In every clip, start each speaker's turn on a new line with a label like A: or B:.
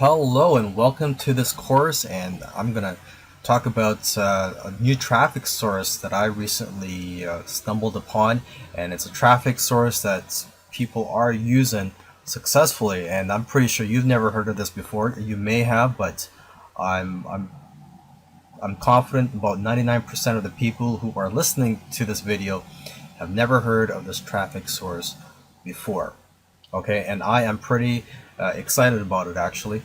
A: Hello and welcome to this course, and I'm going to talk about a new traffic source that I recently stumbled upon, and it's a traffic source that people are using successfully, and I'm pretty sure you've never heard of this before. You may have, but I'm I'm I'm confident about 99% of the people who are listening to this video have never heard of this traffic source before. Okay, and I am pretty excited about it actually.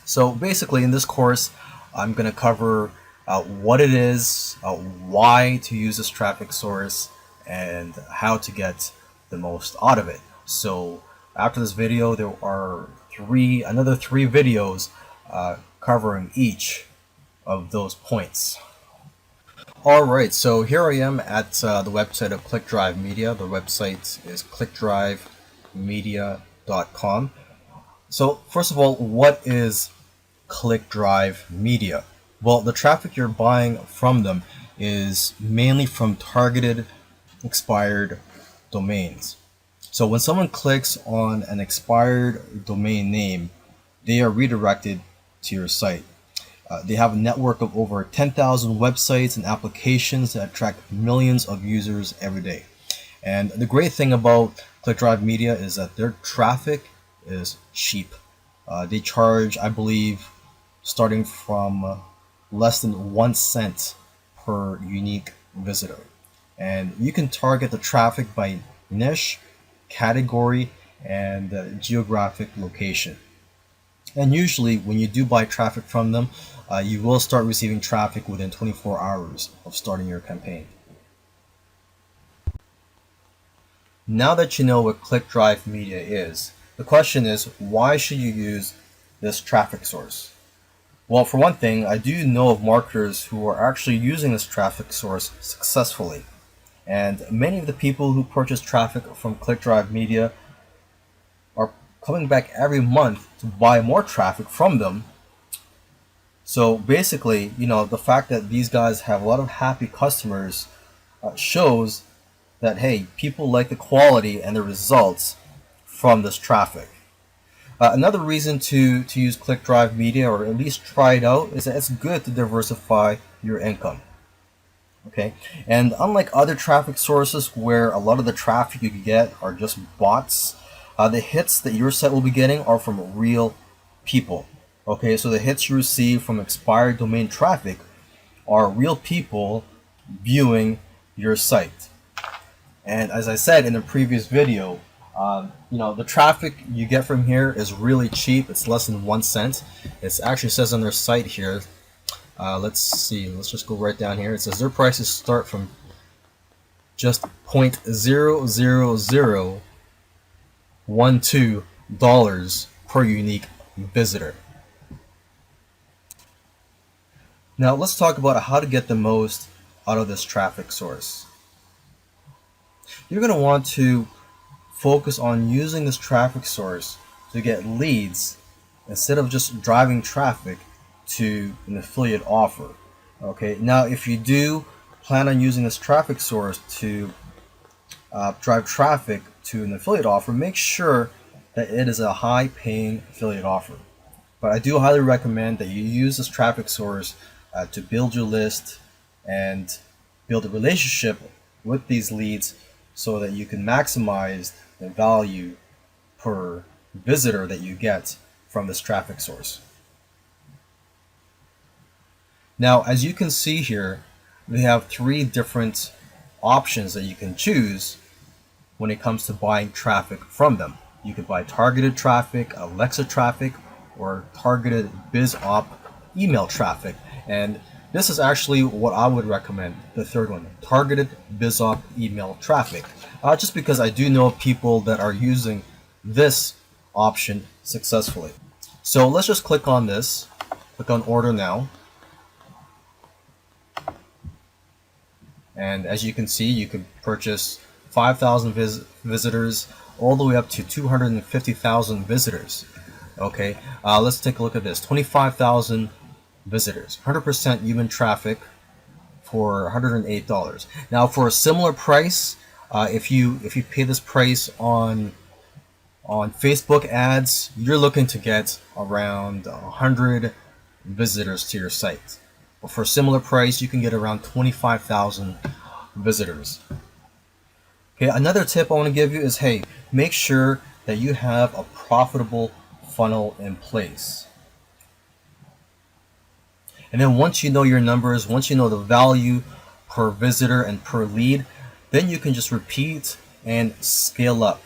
A: So basically in this course, I'm going to cover what it is, why to use this traffic source, and how to get the most out of it. So after this video, there are another three videos covering each of those points. Alright, so here I am at the website of CliickDrive Media. The website is clickdrivemedia.com. So first of all, what is ClickDrive Media? Well, the traffic you're buying from them is mainly from targeted expired domains. So when someone clicks on an expired domain name, they are redirected to your site. They have a network of over 10,000 websites and applications that attract millions of users every day. And the great thing about ClickDrive Media is that their traffic is cheap. They charge, I believe, starting from less than 1 cent per unique visitor. And you can target the traffic by niche, category, and geographic location. And usually when you do buy traffic from them, you will start receiving traffic within 24 hours of starting your campaign. Now that you know what ClickDrive Media is, the question is, why should you use this traffic source? Well, for one thing, I do know of marketers who are actually using this traffic source successfully. And many of the people who purchase traffic from ClickDrive Media are coming back every month to buy more traffic from them. So basically, the fact that these guys have a lot of happy customers shows that, hey, people like the quality and the results from this traffic. Another reason to use ClickDrive Media, or at least try it out, is that it's good to diversify your income. Okay, and unlike other traffic sources where a lot of the traffic you get are just bots, the hits that your site will be getting are from real people. Okay, so the hits you receive from expired domain traffic are real people viewing your site. And as I said in the previous video, the traffic you get from here is really cheap. It's less than 1 cent. It actually says on their site here, let's see, let's just go right down here. It says their prices start from just $0.00012 per unique visitor. Now let's talk about how to get the most out of this traffic source. You're going to want to focus on using this traffic source to get leads instead of just driving traffic to an affiliate offer. Okay, now if you do plan on using this traffic source to drive traffic to an affiliate offer, make sure that it is a high paying affiliate offer. But I do highly recommend that you use this traffic source to build your list and build a relationship with these leads so that you can maximize the value per visitor that you get from this traffic source. Now, as you can see here, we have three different options that you can choose when it comes to buying traffic from them. You could buy targeted traffic, Alexa traffic, or targeted BizOp email traffic. And this is actually what I would recommend, the third one, targeted BizOp email traffic. Just because I do know people that are using this option successfully. So let's just click on this, click on order now. And as you can see, you can purchase 5,000 visitors all the way up to 250,000 visitors. Okay, let's take a look at this. 25,000 visitors, 100% human traffic for $108. Now for a similar price, if you pay this price on On Facebook ads, you're looking to get around 100 visitors to your site. But for a similar price, you can get around 25,000 visitors. Okay, another tip I want to give you is, hey, make sure that you have a profitable funnel in place. And then once you know your numbers, once you know the value per visitor and per lead, then you can just repeat and scale up